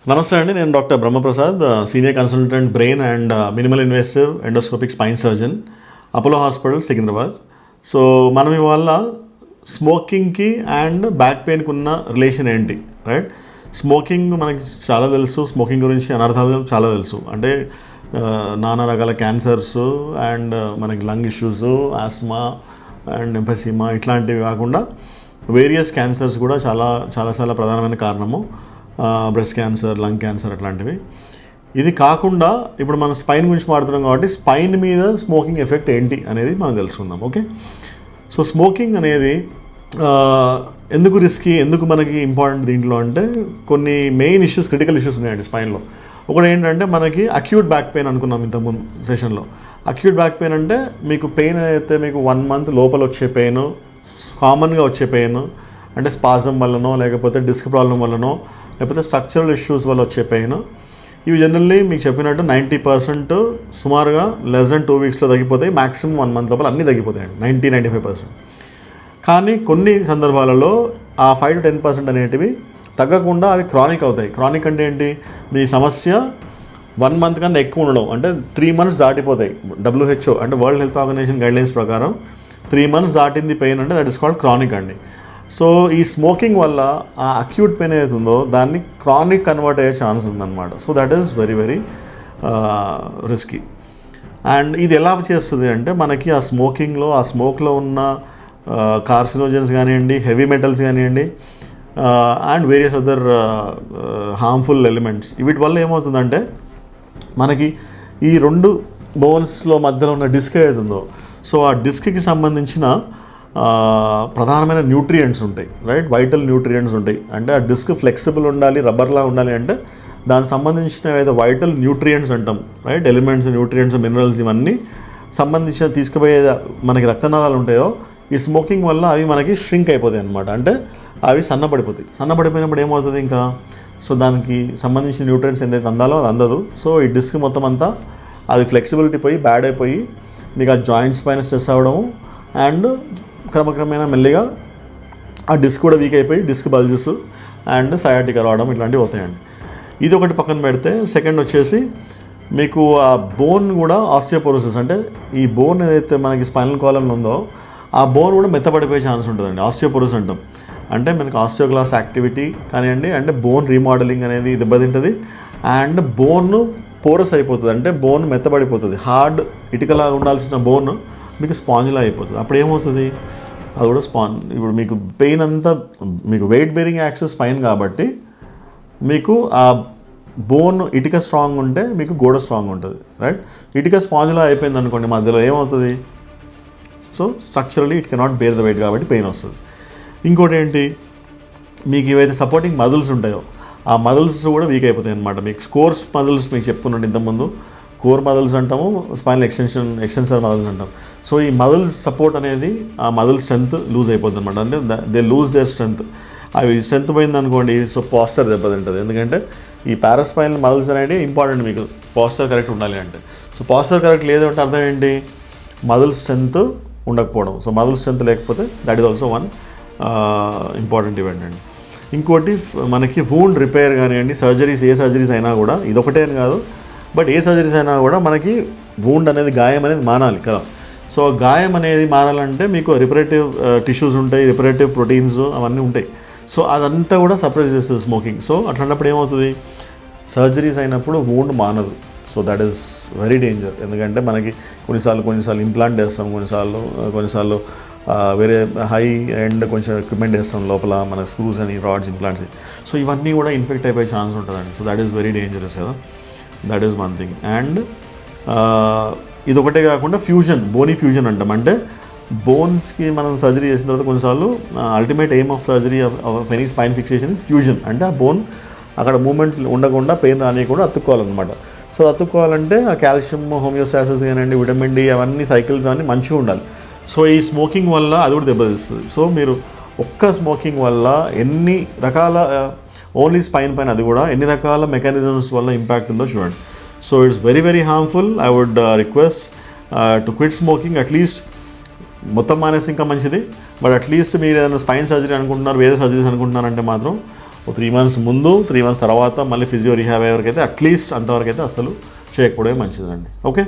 నమస్తే అండి, నేను doctor Brahmaprasad, senior consultant brain and minimal invasive endoscopic spine surgeon, Apollo hospital, Secunderabad. So మనం ఇవాళ స్మోకింగ్కి అండ్ బ్యాక్ పెయిన్కి ఉన్న రిలేషన్ ఏంటి, రైట్? స్మోకింగ్ మనకి చాలా తెలుసు, స్మోకింగ్ గురించి అనర్థాలు చాలా తెలుసు. అంటే నానా రకాల క్యాన్సర్స్ అండ్ మనకి లంగ్ ఇష్యూస్, ఆస్మా అండ్ ఎంఫెసిమా ఇట్లాంటివి కాకుండా వేరియస్ క్యాన్సర్స్ కూడా చాలా ప్రధానమైన కారణము. బ్రెస్ట్ క్యాన్సర్, లంగ్ క్యాన్సర్ అట్లాంటివి. ఇది కాకుండా ఇప్పుడు మనం స్పైన్ గురించి మాట్లాడుతున్నాం కాబట్టి స్పైన్ మీద స్మోకింగ్ ఎఫెక్ట్ ఏంటి అనేది మనం తెలుసుకుందాం. ఓకే, సో స్మోకింగ్ అనేది ఎందుకు రిస్కీ, ఎందుకు మనకి ఇంపార్టెంట్ దీంట్లో అంటే కొన్ని మెయిన్ ఇష్యూస్, క్రిటికల్ ఇష్యూస్ ఉన్నాయండి స్పైన్లో. ఒకటి ఏంటంటే మనకి అక్యూట్ బ్యాక్ పెయిన్ అనుకున్నాం ఇంతకుముందు సెషన్లో. అక్యూట్ బ్యాక్ పెయిన్ అంటే మీకు పెయిన్ అయితే మీకు 1 month లోపల వచ్చే పెయిన్, కామన్గా వచ్చే పెయిన్, అంటే స్పాజం వల్లనో లేకపోతే డిస్క్ ప్రాబ్లం వల్లనో లేకపోతే స్ట్రక్చరల్ ఇష్యూస్ వల్ల వచ్చే పెయిన్. ఇవి జనరల్లీ మీకు చెప్పినట్టు 90% సుమారుగా లెస్ దెన్ 2 weeksలో తగ్గిపోతాయి. మ్యాక్సిమం 1 month లోపల అన్నీ తగ్గిపోతాయండి, 90-95%. కానీ కొన్ని సందర్భాలలో ఆ 5-10% అనేటివి తగ్గకుండా అవి క్రానిక్ అవుతాయి. క్రానిక్ అంటే ఏంటి? మీ సమస్య 1 month కన్నా ఎక్కువ ఉండడం, అంటే 3 months దాటిపోతాయి. WHO అంటే వరల్డ్ హెల్త్ ఆర్గనైజేషన్ గైడ్లైన్స్ ప్రకారం 3 months దాటింది పెయిన్ అంటే దట్ ఇస్ కాల్డ్ క్రానిక్ అండి. సో ఈ స్మోకింగ్ వల్ల ఆ అక్యూట్ పెయిన్ ఏదైతే ఉందో దాన్ని క్రానిక్ కన్వర్ట్ అయ్యే ఛాన్స్ ఉందన్నమాట. So that is very risky. And ఇది ఎలా చేస్తుంది అంటే మనకి ఆ స్మోక్లో ఉన్న కార్సినోజన్స్ కానివ్వండి, హెవీ మెటల్స్ కానివ్వండి, and various other harmful elements, వీటి వల్ల ఏమవుతుందంటే మనకి ఈ 2 బోన్స్లో మధ్యలో ఉన్న డిస్క్ ఏదైతే ఉందో, సో ఆ డిస్క్కి సంబంధించిన ప్రధానమైన న్యూట్రియంట్స్ ఉంటాయి, రైట్? వైటల్ న్యూట్రియంట్స్ ఉంటాయి. అంటే ఆ డిస్క్ ఫ్లెక్సిబుల్ ఉండాలి, రబ్బర్లా ఉండాలి అంటే దానికి సంబంధించిన ఏదైతే వైటల్ న్యూట్రియంట్స్ అంటాం, రైట్? ఎలిమెంట్స్, న్యూట్రియంట్స్, మినరల్స్ ఇవన్నీ సంబంధించిన తీసుకుపోయే మనకి రక్తనాళాలు ఉంటాయో ఈ స్మోకింగ్ వల్ల అవి మనకి ష్రింక్ అయిపోతాయి అనమాట. అంటే అవి సన్నబడిపోయినప్పుడు ఏమవుతుంది ఇంకా, సో దానికి సంబంధించిన న్యూట్రియంట్స్ ఏదైతే అందాలో అది అందదు. సో ఈ డిస్క్ మొత్తం అంతా అది ఫ్లెక్సిబిలిటీ పోయి బ్యాడ్ అయిపోయి మీకు ఆ జాయింట్స్ పైన స్ట్రెస్ అవ్వడము అండ్ క్రమక్రమేణా మెల్లిగా ఆ డిస్క్ కూడా వీక్ అయిపోయి డిస్క్ బల్జెస్ అండ్ సయాటికా రావడం ఇట్లాంటివి అవుతాయండి. ఇది ఒకటి పక్కన పెడితే, సెకండ్ వచ్చేసి మీకు ఆ బోన్ కూడా ఆస్టియోపోరోసిస్, అంటే ఈ బోన్ ఏదైతే మనకి స్పైనల్ కాలమ్లో ఉందో ఆ బోన్ కూడా మెత్తబడిపోయే ఛాన్స్ ఉంటుందండి. ఆస్టియోపోరోసిస్ అంటాం. అంటే మనకి ఆస్టియోక్లాస్ట్ యాక్టివిటీ కానివ్వండి, అంటే బోన్ రీమోడలింగ్ అనేది దెబ్బతింటుంది అండ్ బోన్ పోరస్ అయిపోతుంది, అంటే బోన్ మెత్తబడిపోతుంది. హార్డ్ ఇటుకలాగా ఉండాల్సిన బోన్ మీకు స్పాంజ్లా అయిపోతుంది. అప్పుడు ఏమవుతుంది, అది కూడా ఇప్పుడు మీకు పెయిన్ అంతా మీకు వెయిట్ బేరింగ్ యాక్సెస్ స్పైన్ కాబట్టి మీకు ఆ బోన్ ఇటుక స్ట్రాంగ్ ఉంటే మీకు గోడ స్ట్రాంగ్ ఉంటుంది, రైట్? ఇటుక స్పాంజ్లా అయిపోయింది అనుకోండి మధ్యలో ఏమవుతుంది, so structurally it cannot bear the weight కాబట్టి పెయిన్ వస్తుంది. ఇంకోటి ఏంటి, మీకు ఏవైతే సపోర్టింగ్ మజిల్స్ ఉంటాయో ఆ మజిల్స్ కూడా వీక్ అయిపోతాయి అనమాట. మీకు కోర్స్ మజిల్స్ మీకు చెప్పుకున్నాను ఇంతకుముందు, కోర్ మజిల్స్ అంటాము, స్పైనల్ ఎక్స్టెన్సర్ మజిల్స్ అంటాం. సో ఈ మజిల్స్ సపోర్ట్ అనేది ఆ మజిల్ స్ట్రెంత్ లూజ్ అయిపోతుంది అనమాట. అంటే దే లూజ్ దేర్ స్ట్రెంత్. అవి స్ట్రెంత్ పోయింది అనుకోండి, సో పోస్చర్ దెబ్బతింటుంది. ఎందుకంటే ఈ పారాస్పైనల్ మజిల్స్ అనేవి ఇంపార్టెంట్ మీకు పోస్చర్ కరెక్ట్ ఉండాలి అంటే. సో పోస్చర్ కరెక్ట్ లేదు అంటే అర్థం ఏంటి, మజిల్ స్ట్రెంత్ ఉండకపోవడం. సో మజిల్ స్ట్రెంత్ లేకపోతే that is also one important event అండి. ఇంకోటి మనకి వూండ్ రిపేర్ కానివ్వండి, సర్జరీస్, ఏ సర్జరీస్ అయినా కూడా, ఇదొకటే అని కాదు బట్ ఏ సర్జరీస్ అయినా కూడా మనకి వూండ్ అనేది, గాయం అనేది మానాలి కదా. సో గాయం అనేది మారాలంటే మీకు రిపరేటివ్ టిష్యూస్ ఉంటాయి, రిపరేటివ్ ప్రోటీన్స్ అవన్నీ ఉంటాయి. సో అదంతా కూడా సప్రెస్ చేస్తుంది స్మోకింగ్. సో అట్లాంటప్పుడు ఏమవుతుంది, సర్జరీస్ అయినప్పుడు వూండ్ మానదు. So that is very danger. ఎందుకంటే మనకి కొన్నిసార్లు ఇంప్లాంట్ వేస్తాం, కొన్నిసార్లు వేరే హై అండ్ కొంచెం ఎక్విప్మెంట్ వేస్తాం లోపల, మన స్క్రూస్ అని, రాడ్స్, ఇంప్లాంట్స్. సో ఇవన్నీ కూడా ఇన్ఫెక్ట్ అయిపోయే ఛాన్స్ ఉంటుందండి. So that is very dangerous కదా. That is one thing. And ఇదొకటే కాకుండా బోనీ ఫ్యూజన్ అంటాం. అంటే బోన్స్కి మనం సర్జరీ చేసిన తర్వాత కొన్నిసార్లు ultimate aim of surgery of any spine fixation is fusion. అంటే ఆ బోన్ అక్కడ మూమెంట్ ఉండకుండా, పెయిన్ రానియకుండా అతుక్కోవాలన్నమాట. సో అతుక్కోవాలంటే ఆ కాల్షియం, హోమియోస్టాసిస్ కానివ్వండి, విటమిన్ డి అవన్నీ సైకిల్స్ అన్నీ మంచిగా ఉండాలి. సో ఈ స్మోకింగ్ వల్ల అది కూడా దెబ్బతీస్తుంది. సో మీరు ఒక్క స్మోకింగ్ వల్ల ఎన్ని రకాల, ఓన్లీ స్పైన్ పైన అది కూడా ఎన్ని రకాల మెకానిజమ్స్ వల్ల ఇంపాక్ట్ ఉందో చూడండి. So it's very harmful. I would request to quit smoking. At least మొత్తం మానేసి ఇంకా మంచిది, బట్ అట్లీస్ట్ మీరు ఏదైనా స్పైన్ సర్జరీ అనుకుంటున్నారు, వేరే సర్జరీస్ అనుకుంటున్నారంటే మాత్రం 3 months ముందు 3 months తర్వాత మళ్ళీ ఫిజియో రీహాబ్ అయ్యే వరకు అయితే అట్లీస్ట్ అంతవరకు అయితే అసలు చేయకపోవడమే మంచిదండి. Okay,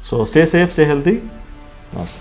so stay safe, stay healthy. నమస్తే.